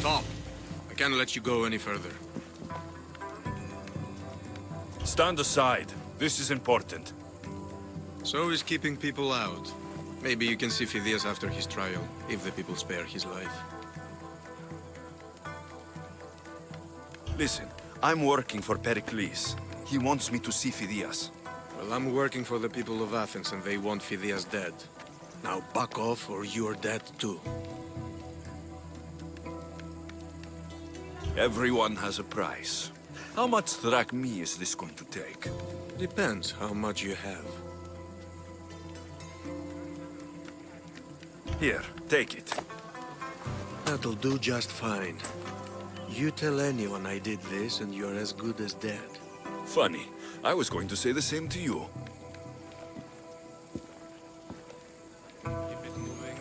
Stop! I can't let you go any further. Stand aside. This is important. So is keeping people out. Maybe you can see Phidias after his trial, if the people spare his life. Listen, I'm working for Pericles. He wants me to see Phidias. Well, I'm working for the people of Athens and they want Phidias dead. Now back off or you're dead too. Everyone has a price. How much drachmae is this going to take? Depends how much you have. Here, take it. That'll do just fine. You tell anyone I did this and you're as good as dead. Funny. I was going to say the same to you. Keep it moving.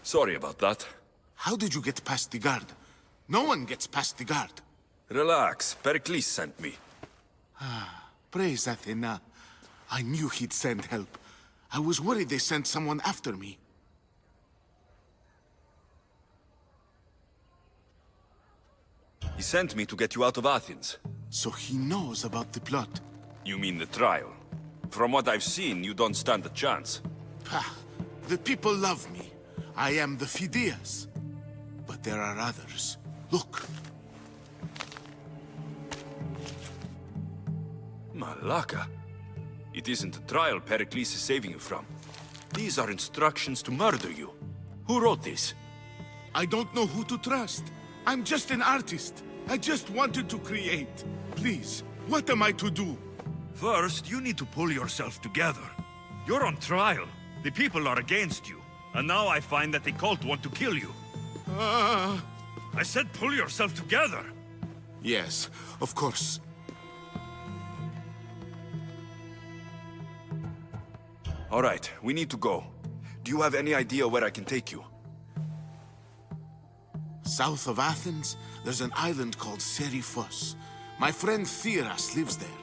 Sorry about that. How did you get past the guard? No one gets past the guard. Relax. Pericles sent me. Praise Athena. I knew he'd send help. I was worried they sent someone after me. He sent me to get you out of Athens. So he knows about the plot. You mean the trial? From what I've seen, you don't stand a chance. Pah, the people love me. I am the Phidias. But there are others. Look. Malaka. It isn't the trial Pericles is saving you from. These are instructions to murder you. Who wrote this? I don't know who to trust. I'm just an artist. I just wanted to create. Please, what am I to do? First, you need to pull yourself together. You're on trial. The people are against you. And now I find that the cult want to kill you. I said pull yourself together. Yes, of course. All right, we need to go. Do you have any idea where I can take you? South of Athens, there's an island called Seriphos. My friend Theras lives there.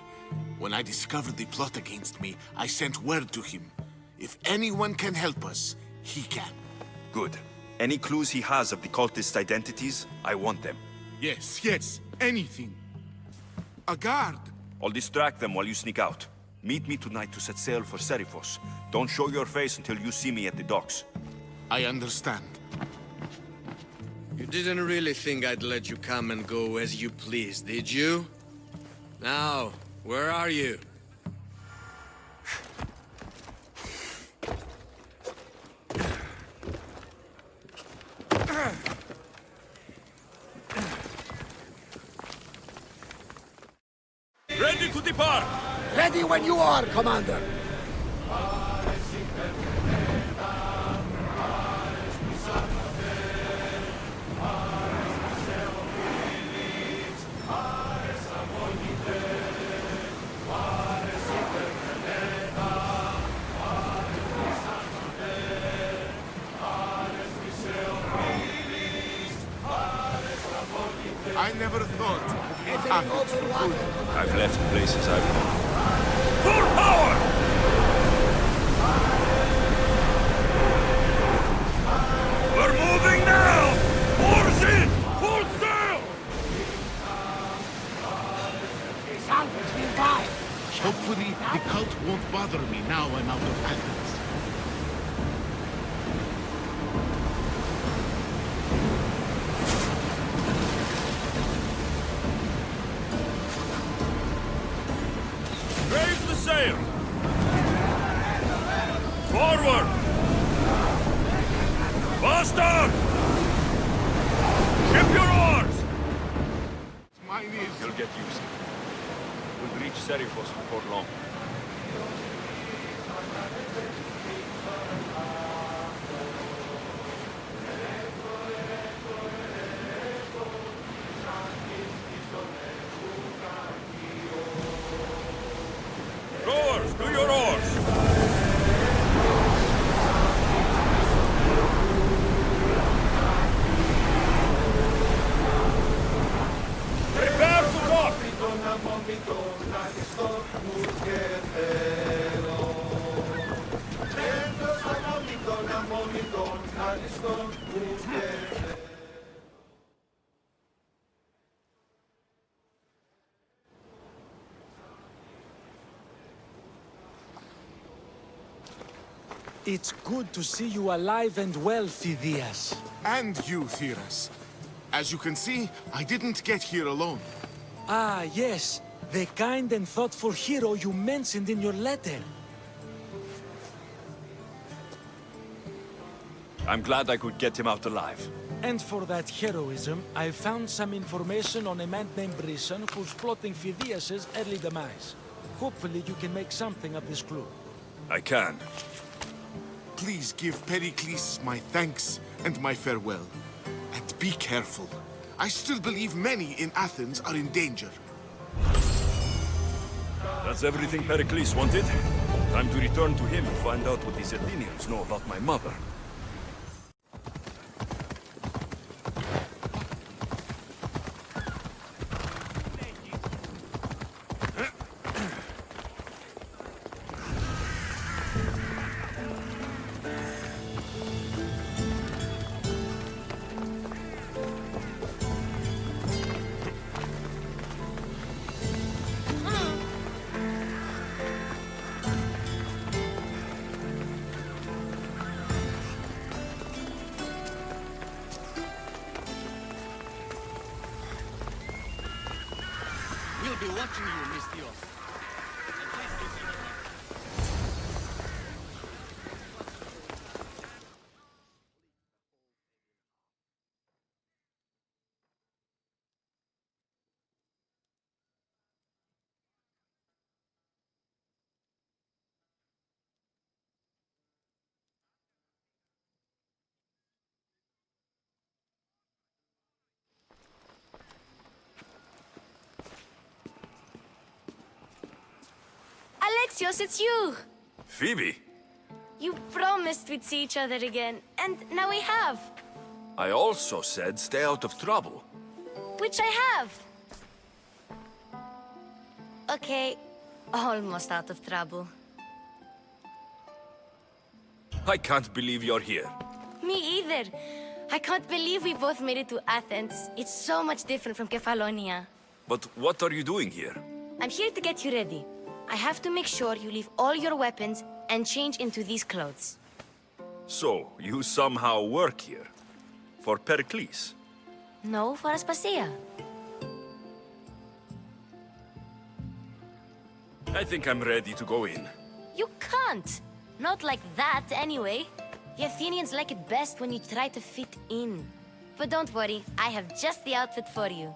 When I discovered the plot against me, I sent word to him. If anyone can help us, he can. Good. Any clues he has of the cultists' identities, I want them. Yes, anything. A guard. I'll distract them while you sneak out. Meet me tonight to set sail for Seriphos. Don't show your face until you see me at the docks. I understand. You didn't really think I'd let you come and go as you please, did you? Now, where are you? Ready to depart! Ready when you are, Commander! I never thought Athens for good. I've left places I've gone. Full power! We're moving now! Oars in! Full sail! Salvage nearby! Hopefully, the cult won't bother me now I'm out of Athens. Raise the sail! Forward! Faster! Ship your oars! Mine is... You'll get used to it. We'll reach Seriphos before long. Rowers, do your oars! It's good to see you alive and well, Phidias. And you, Theras. As you can see, I didn't get here alone. Ah, yes. The kind and thoughtful hero you mentioned in your letter. I'm glad I could get him out alive. And for that heroism, I found some information on a man named Brisson who's plotting Phidias' early demise. Hopefully you can make something of this clue. I can. Please give Pericles my thanks and my farewell. And be careful. I still believe many in Athens are in danger. That's everything Pericles wanted. Time to return to him and find out what these Athenians know about my mother. We'll be watching you, Miss Dios. Alexios, it's you! Phoebe! You promised we'd see each other again, and now we have. I also said stay out of trouble. Which I have. Okay, almost out of trouble. I can't believe you're here. Me either. I can't believe we both made it to Athens. It's so much different from Kefalonia. But what are you doing here? I'm here to get you ready. I have to make sure you leave all your weapons and change into these clothes. So, you somehow work here? For Pericles? No, for Aspasia. I think I'm ready to go in. You can't. Not like that, anyway. The Athenians like it best when you try to fit in. But don't worry, I have just the outfit for you.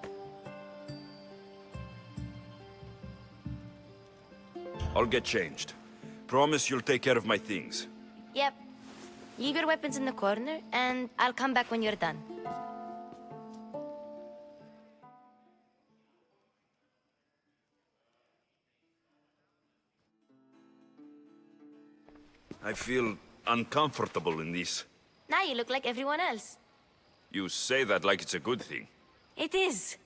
I'll get changed. Promise you'll take care of my things. Yep. Leave your weapons in the corner, and I'll come back when you're done. I feel uncomfortable in this. Now you look like everyone else. You say that like it's a good thing. It is.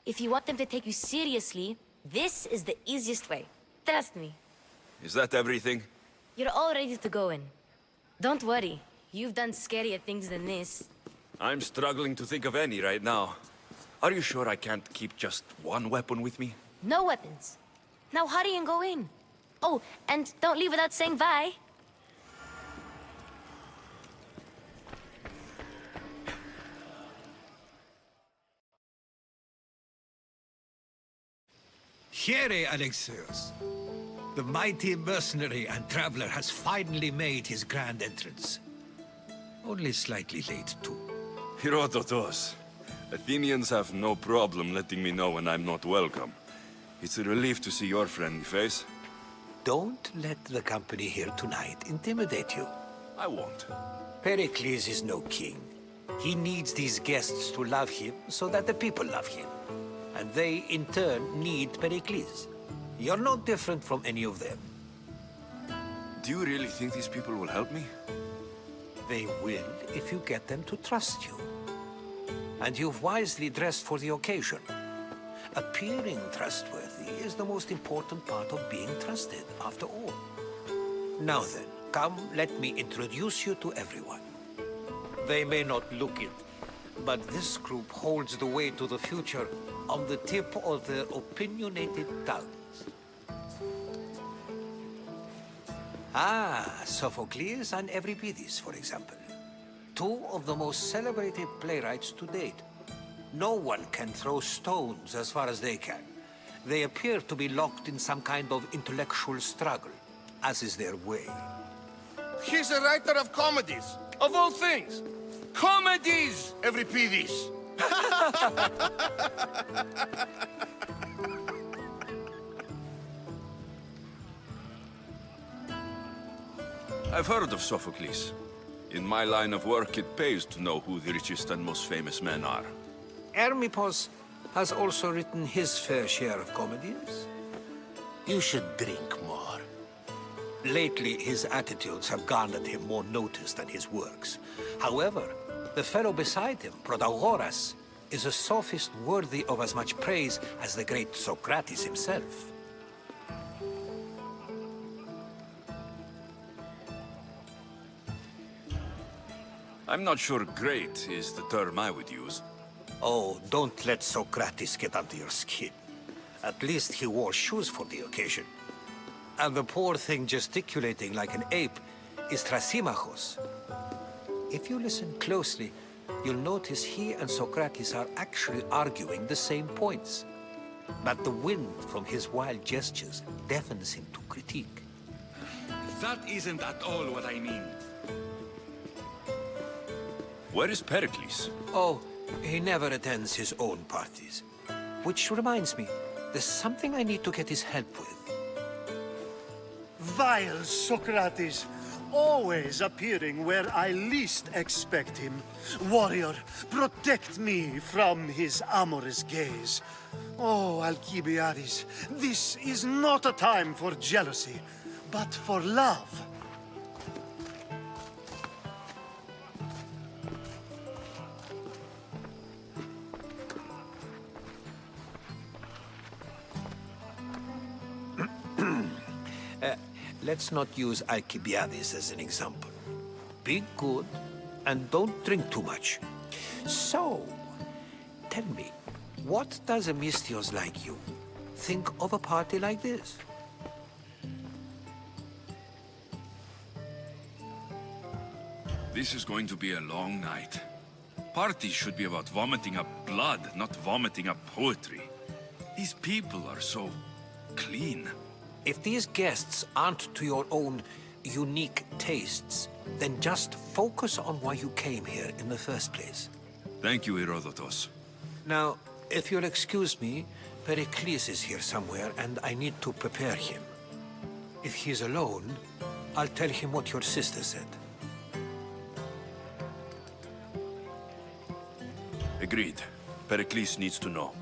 If you want them to take you seriously, this is the easiest way. Trust me. Is that everything? You're all ready to go in. Don't worry. You've done scarier things than this. I'm struggling to think of any right now. Are you sure I can't keep just one weapon with me? No weapons. Now hurry and go in. Oh, and don't leave without saying bye. Here, Alexios. The mighty mercenary and traveler has finally made his grand entrance. Only slightly late, too. Herodotos. Athenians have no problem letting me know when I'm not welcome. It's a relief to see your friendly face. Don't let the company here tonight intimidate you. I won't. Pericles is no king. He needs these guests to love him so that the people love him. And they, in turn, need Pericles. You're no different from any of them. Do you really think these people will help me? They will if you get them to trust you. And you've wisely dressed for the occasion. Appearing trustworthy is the most important part of being trusted, after all. Now then, come, let me introduce you to everyone. They may not look it, but this group holds the way to the future on the tip of their opinionated tongues. Ah, Sophocles and Euripides, for example. Two of the most celebrated playwrights to date. No one can throw stones as far as they can. They appear to be locked in some kind of intellectual struggle, as is their way. He's a writer of comedies, of all things. Comedies, Euripides. I've heard of Sophocles. In my line of work, it pays to know who the richest and most famous men are. Hermippos has also written his fair share of comedies. You should drink more. Lately, his attitudes have garnered him more notice than his works. However, the fellow beside him, Protagoras, is a sophist worthy of as much praise as the great Socrates himself. I'm not sure great is the term I would use. Oh, don't let Socrates get under your skin. At least he wore shoes for the occasion. And the poor thing gesticulating like an ape is Thrasymachos. If you listen closely, you'll notice he and Socrates are actually arguing the same points. But the wind from his wild gestures deafens him to critique. That isn't at all what I mean. Where is Pericles? Oh, he never attends his own parties. Which reminds me, there's something I need to get his help with. Vile Socrates, always appearing where I least expect him. Warrior, protect me from his amorous gaze. Oh, Alcibiades, this is not a time for jealousy, but for love. Let's not use Alcibiades as an example. Be good and don't drink too much. So, tell me, what does a Mystios like you think of a party like this? This is going to be a long night. Parties should be about vomiting up blood, not vomiting up poetry. These people are so clean. If these guests aren't to your own unique tastes, then just focus on why you came here in the first place. Thank you, Herodotus. Now, if you'll excuse me, Pericles is here somewhere, and I need to prepare him. If he's alone, I'll tell him what your sister said. Agreed. Pericles needs to know.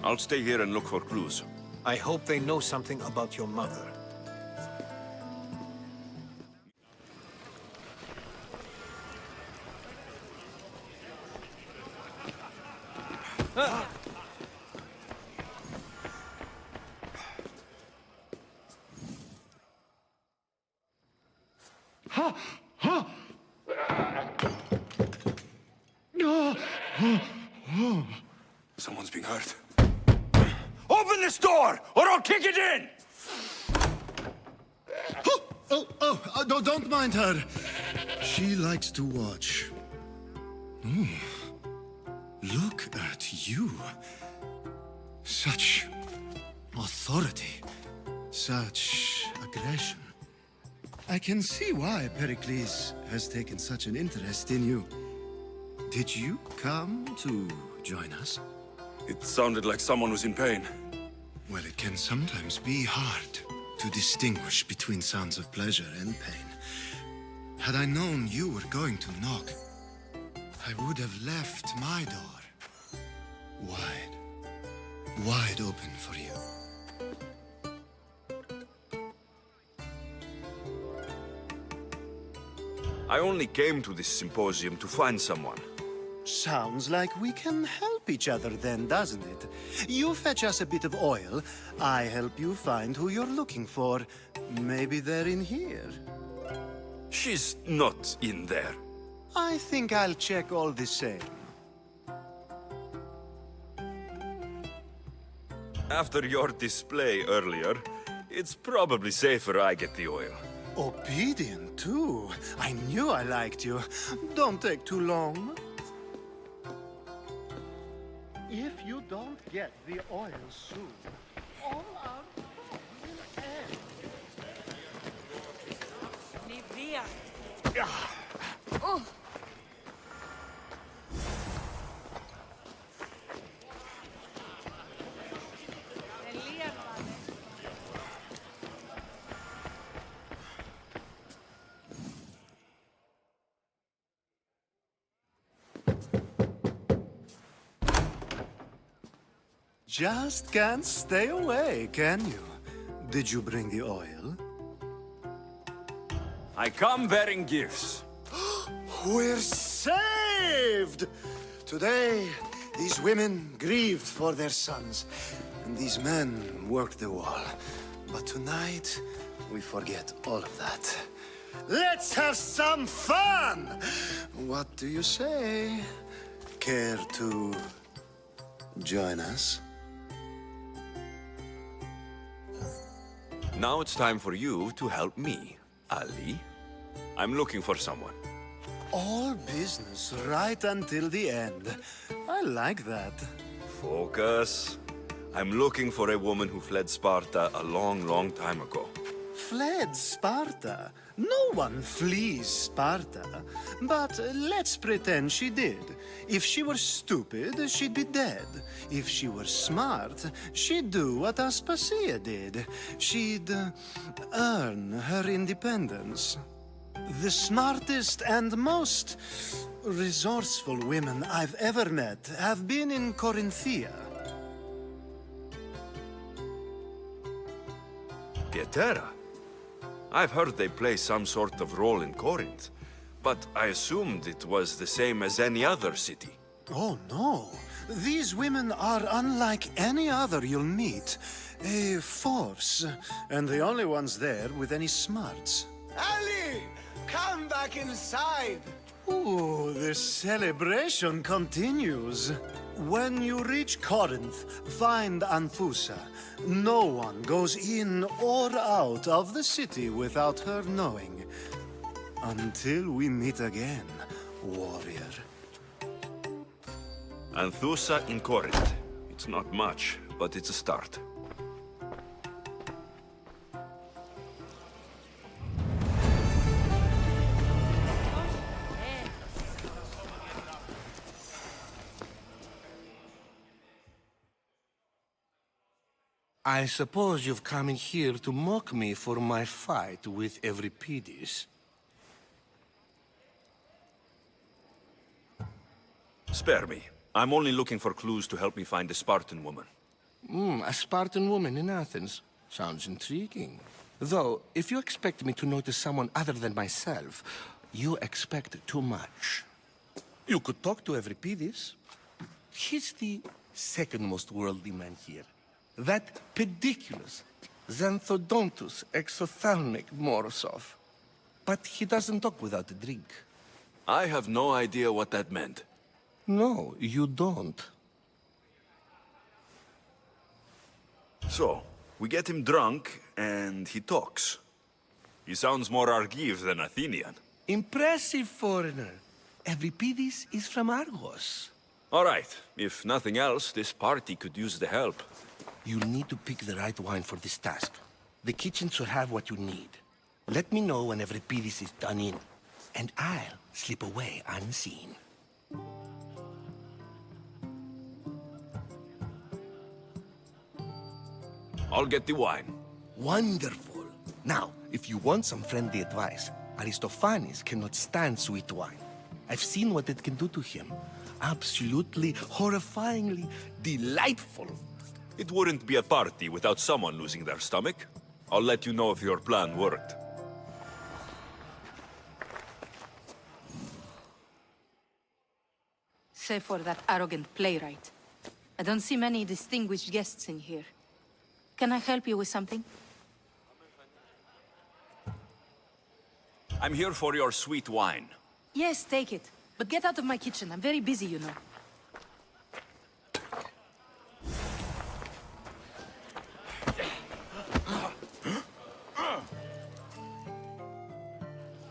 I'll stay here and look for clues. I hope they know something about your mother. Someone's being hurt. Open this door, or I'll kick it in! Don't mind her. She likes to watch. Oh, look at you. Such authority, such aggression. I can see why Pericles has taken such an interest in you. Did you come to join us? It sounded like someone was in pain. Well, it can sometimes be hard to distinguish between sounds of pleasure and pain. Had I known you were going to knock, I would have left my door wide open for you. I only came to this symposium to find someone. Sounds like we can help each other then, doesn't it? You fetch us a bit of oil, I help you find who you're looking for. Maybe they're in here. She's not in there. I think I'll check all the same. After your display earlier, it's probably safer I get the oil. Obedient, too. I knew I liked you. Don't take too long. If you don't get the oil soon, all our fun will end. Just can't stay away, can you? Did you bring the oil? I come bearing gifts. We're saved! Today, these women grieved for their sons, and these men worked the wall. But tonight, we forget all of that. Let's have some fun! What do you say? Care to join us? Now it's time for you to help me, Ali. I'm looking for someone. All business right until the end. I like that. Focus. I'm looking for a woman who fled Sparta a long, long time ago. Fled Sparta? No one flees Sparta. But let's pretend she did. If she were stupid, she'd be dead. If she were smart, she'd do what Aspasia did. She'd earn her independence. The smartest and most resourceful women I've ever met have been in Corinthia. Pietera? I've heard they play some sort of role in Corinth, but I assumed it was the same as any other city. Oh, no. These women are unlike any other you'll meet. A force, and the only ones there with any smarts. Ali! Come back inside! Ooh, the celebration continues. When you reach Corinth, find Anthusa. No one goes in or out of the city without her knowing. Until we meet again, warrior. Anthusa in Corinth. It's not much, but it's a start. I suppose you've come in here to mock me for my fight with Euripides. Spare me. I'm only looking for clues to help me find a Spartan woman. A Spartan woman in Athens. Sounds intriguing. Though, if you expect me to notice someone other than myself, you expect too much. You could talk to Euripides. He's the second most worldly man here. That pediculous, xanthodontus exophthalmic Morosov. But he doesn't talk without a drink. I have no idea what that meant. No, you don't. So, we get him drunk, and he talks. He sounds more Argive than Athenian. Impressive, foreigner. Euripides is from Argos. All right. If nothing else, this party could use the help. You need to pick the right wine for this task. The kitchen should have what you need. Let me know when Euripides is done in, and I'll slip away unseen. I'll get the wine. Wonderful. Now, if you want some friendly advice, Aristophanes cannot stand sweet wine. I've seen what it can do to him. Absolutely, horrifyingly delightful. It wouldn't be a party without someone losing their stomach. I'll let you know if your plan worked. Save for that arrogant playwright. I don't see many distinguished guests in here. Can I help you with something? I'm here for your sweet wine. Yes, take it. But get out of my kitchen. I'm very busy, you know.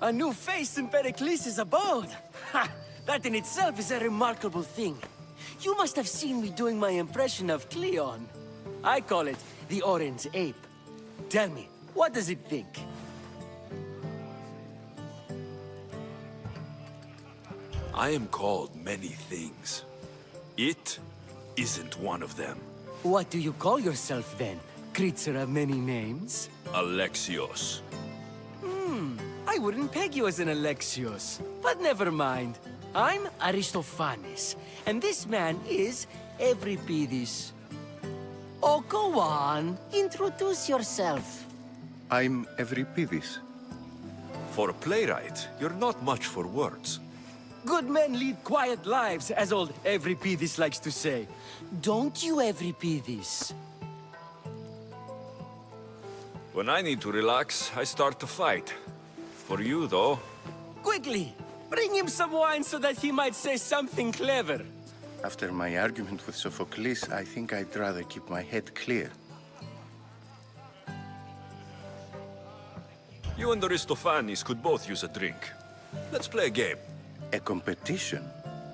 A new face in Pericles' abode! Ha! That in itself is a remarkable thing. You must have seen me doing my impression of Cleon. I call it the Orange Ape. Tell me, what does it think? I am called many things. It isn't one of them. What do you call yourself then? Creature of many names? Alexios. I wouldn't peg you as an Alexios, but never mind. I'm Aristophanes, and this man is Euripides. Oh, go on. Introduce yourself. I'm Euripides. For a playwright, you're not much for words. Good men lead quiet lives, as old Euripides likes to say. Don't you, Euripides? When I need to relax, I start to fight. For you, though... Quickly! Bring him some wine so that he might say something clever. After my argument with Sophocles, I think I'd rather keep my head clear. You and Aristophanes could both use a drink. Let's play a game. A competition?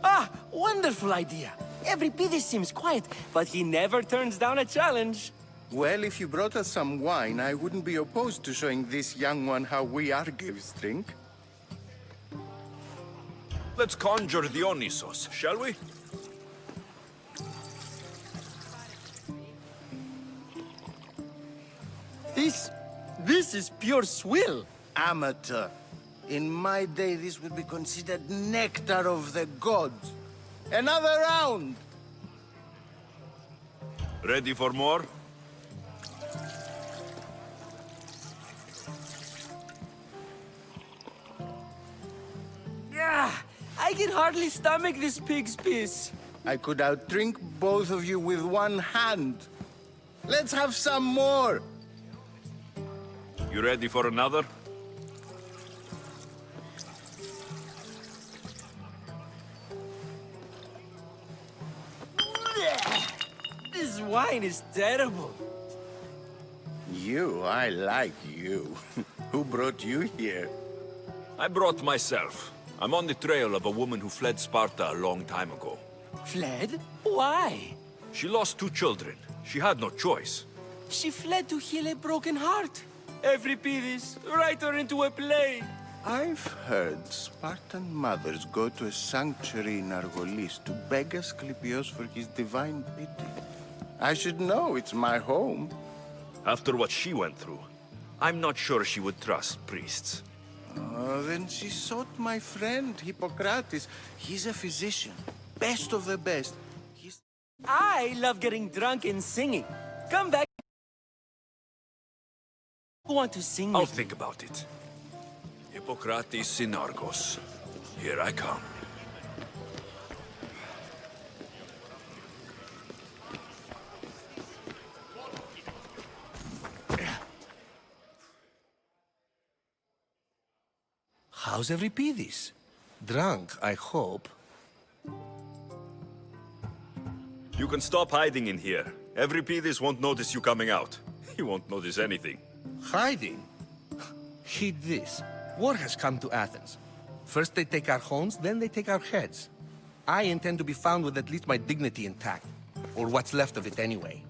Ah, wonderful idea. Euripides seems quiet, but he never turns down a challenge. Well, if you brought us some wine, I wouldn't be opposed to showing this young one how we Argives drink. Let's conjure Dionysos, shall we? This is pure swill. Amateur. In my day, this would be considered nectar of the gods. Another round! Ready for more? I can hardly stomach this pig's piss. I could outdrink both of you with one hand. Let's have some more! You ready for another? This wine is terrible. I like you. Who brought you here? I brought myself. I'm on the trail of a woman who fled Sparta a long time ago. Fled? Why? She lost 2 children. She had no choice. She fled to heal a broken heart. Euripides, write her into a play. I've heard Spartan mothers go to a sanctuary in Argolis to beg Asclepios for his divine pity. I should know, it's my home. After what she went through, I'm not sure she would trust priests. Then she sought my friend, Hippocrates. He's a physician, best of the best. I love getting drunk and singing. Come back. Who want to sing I'll with think about it. Hippocrates in Argos. Here I come. How's Euripides? Drunk, I hope. You can stop hiding in here. Euripides won't notice you coming out. He won't notice anything. Hiding? Heed this. War has come to Athens. First they take our homes, then they take our heads. I intend to be found with at least my dignity intact. Or what's left of it anyway.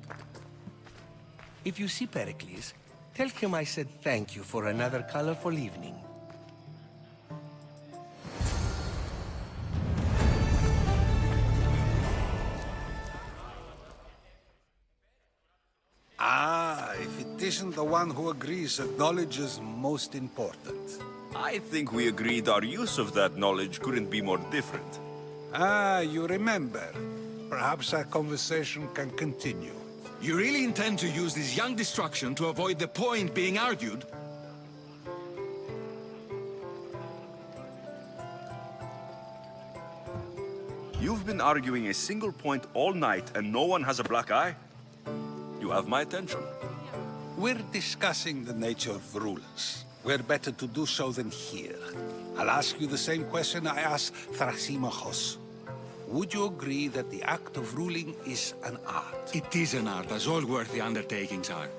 If you see Pericles, tell him I said thank you for another colorful evening. If it isn't the one who agrees that knowledge is most important. I think we agreed our use of that knowledge couldn't be more different. You remember. Perhaps our conversation can continue. You really intend to use this young destruction to avoid the point being argued? You've been arguing a single point all night and no one has a black eye? You have my attention. We're discussing the nature of rulers. Where better to do so than here? I'll ask you the same question I asked Thrasymachos. Would you agree that the act of ruling is an art? It is an art, as all worthy undertakings are.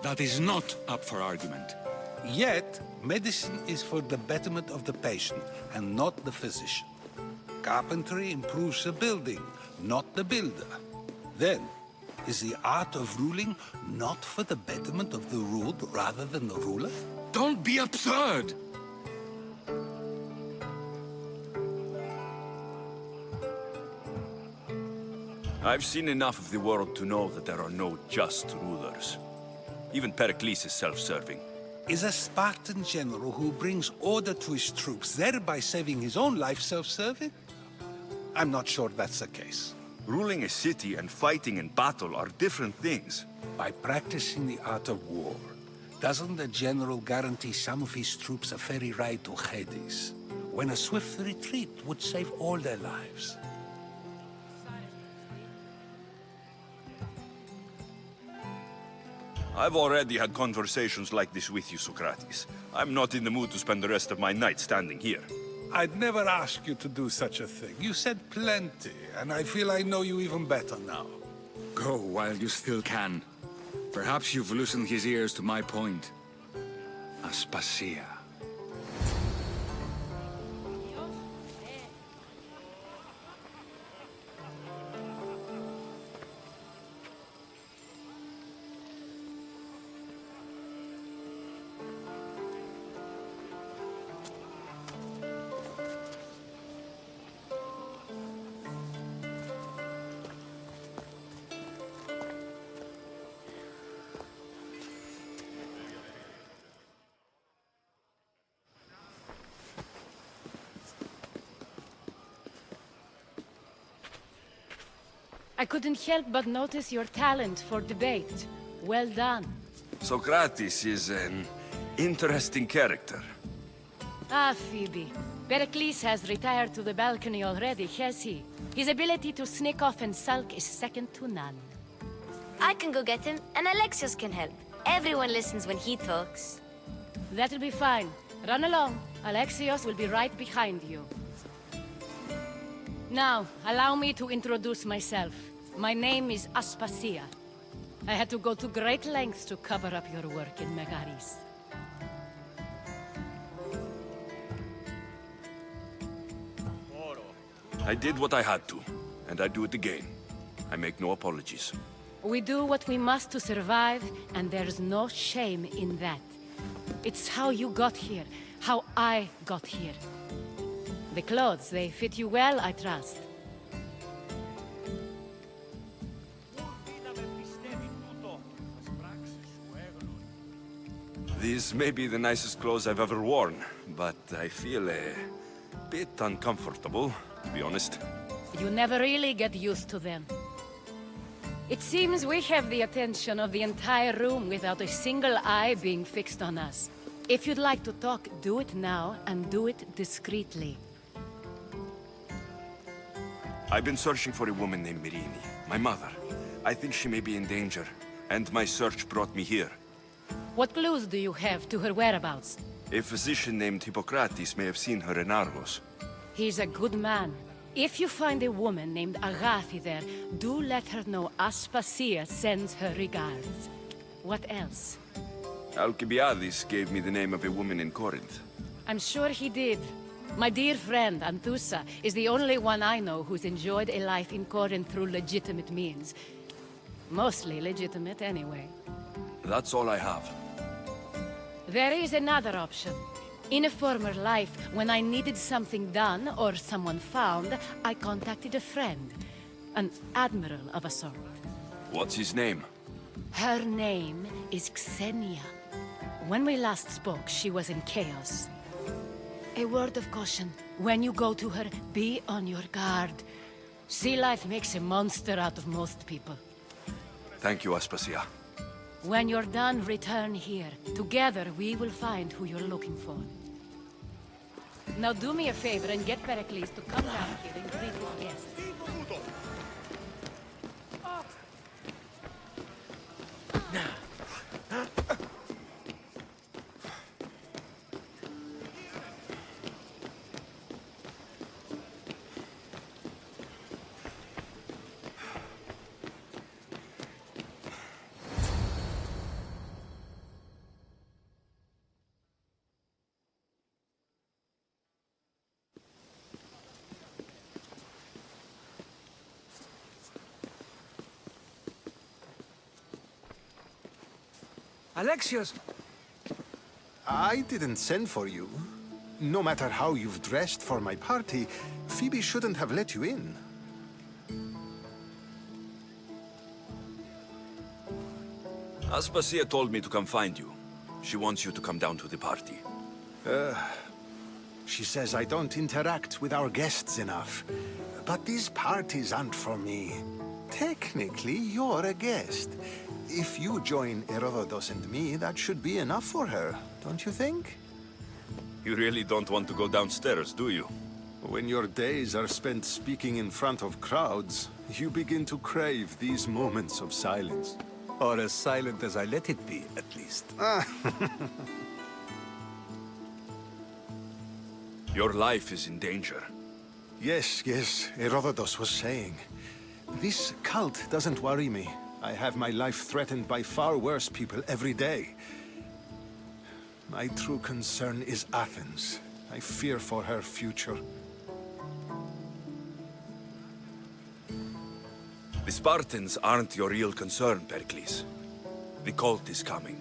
That is not up for argument. Yet, medicine is for the betterment of the patient and not the physician. Carpentry improves the building, not the builder. Then, is the art of ruling not for the betterment of the ruled rather than the ruler? Don't be absurd! I've seen enough of the world to know that there are no just rulers. Even Pericles is self-serving. Is a Spartan general who brings order to his troops, thereby saving his own life, self-serving? I'm not sure that's the case. Ruling a city and fighting in battle are different things. By practicing the art of war, doesn't the general guarantee some of his troops a ferry ride to Hades, when a swift retreat would save all their lives? I've already had conversations like this with you, Socrates. I'm not in the mood to spend the rest of my night standing here. I'd never ask you to do such a thing. You said plenty, and I feel I know you even better now. Go while you still can. Perhaps you've loosened his ears to my point. Aspasia. I couldn't help but notice your talent for debate. Well done. Socrates is an interesting character. Ah, Phoebe. Pericles has retired to the balcony already, has he? His ability to sneak off and sulk is second to none. I can go get him, and Alexios can help. Everyone listens when he talks. That'll be fine. Run along. Alexios will be right behind you. Now, allow me to introduce myself. My name is Aspasia. I had to go to great lengths to cover up your work in Megaris. I did what I had to, and I do it again. I make no apologies. We do what we must to survive, and there's no shame in that. It's how you got here, how I got here. The clothes, they fit you well, I trust. These may be the nicest clothes I've ever worn, but I feel a bit uncomfortable, to be honest. You never really get used to them. It seems we have the attention of the entire room without a single eye being fixed on us. If you'd like to talk, do it now, and do it discreetly. I've been searching for a woman named Myrine, my mother. I think she may be in danger, and my search brought me here. What clues do you have to her whereabouts? A physician named Hippocrates may have seen her in Argos. He's a good man. If you find a woman named Agathi there, do let her know Aspasia sends her regards. What else? Alcibiades gave me the name of a woman in Corinth. I'm sure he did. My dear friend, Anthusa, is the only one I know who's enjoyed a life in Corinth through legitimate means. Mostly legitimate, anyway. That's all I have. There is another option. In a former life, when I needed something done or someone found, I contacted a friend. An admiral of a sort. What's his name? Her name is Xenia. When we last spoke, she was in chaos. A word of caution. When you go to her, be on your guard. Sea life makes a monster out of most people. Thank you, Aspasia. When you're done, return here. Together, we will find who you're looking for. Now do me a favor and get Pericles to come down here and greet his guests. Alexios! I didn't send for you. No matter how you've dressed for my party, Phoebe shouldn't have let you in. Aspasia told me to come find you. She wants you to come down to the party. She says I don't interact with our guests enough. But these parties aren't for me. Technically, you're a guest. If you join Herodotus and me, that should be enough for her, don't you think? You really don't want to go downstairs, do you? When your days are spent speaking in front of crowds, you begin to crave these moments of silence. Or as silent as I let it be, at least. Your life is in danger. Yes, Herodotus was saying. This cult doesn't worry me. I have my life threatened by far worse people every day. My true concern is Athens. I fear for her future. The Spartans aren't your real concern, Pericles. The cult is coming,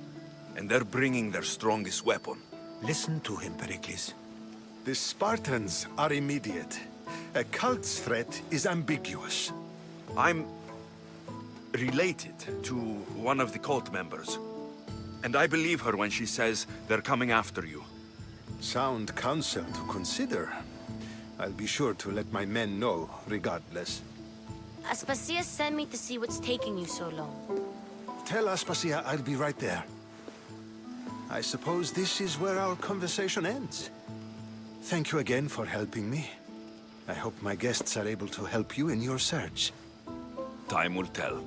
and they're bringing their strongest weapon. Listen to him, Pericles. The Spartans are immediate. A cult's threat is ambiguous. I'm related to one of the cult members. And I believe her when she says they're coming after you. Sound counsel to consider. I'll be sure to let my men know, regardless. Aspasia sent me to see what's taking you so long. Tell Aspasia I'll be right there. I suppose this is where our conversation ends. Thank you again for helping me. I hope my guests are able to help you in your search. Time will tell.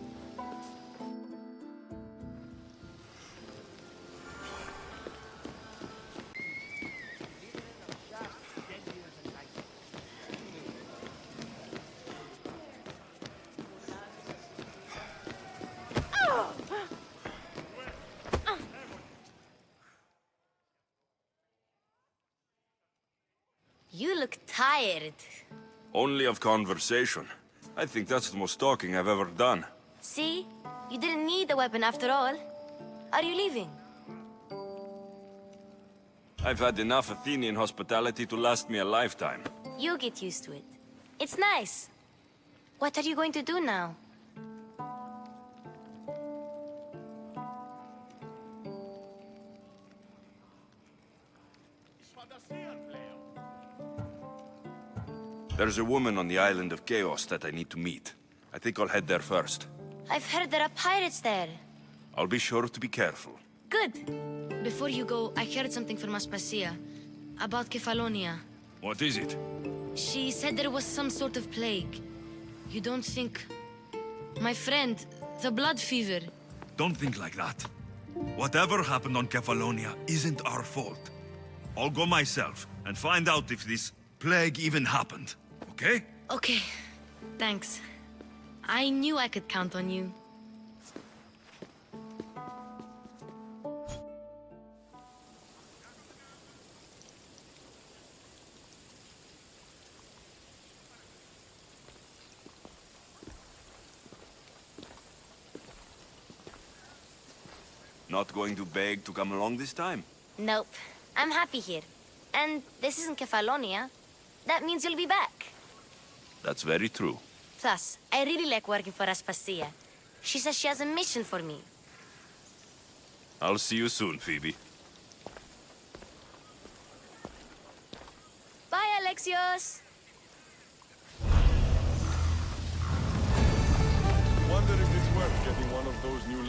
You look tired. Only of conversation. I think that's the most talking I've ever done. See? You didn't need the weapon after all. Are you leaving? I've had enough Athenian hospitality to last me a lifetime. You get used to it. It's nice. What are you going to do now? There's a woman on the island of Chaos that I need to meet. I think I'll head there first. I've heard there are pirates there. I'll be sure to be careful. Good. Before you go, I heard something from Aspasia. About Kefalonia. What is it? She said there was some sort of plague. You don't think... My friend, the blood fever. Don't think like that. Whatever happened on Kefalonia isn't our fault. I'll go myself and find out if this plague even happened, okay? Okay. Thanks. I knew I could count on you. Not going to beg to come along this time? Nope. I'm happy here. And this isn't Kefalonia. That means you'll be back. That's very true. Plus, I really like working for Aspasia. She says she has a mission for me. I'll see you soon, Phoebe. Bye, Alexios! Wonder if it's worth getting one of those new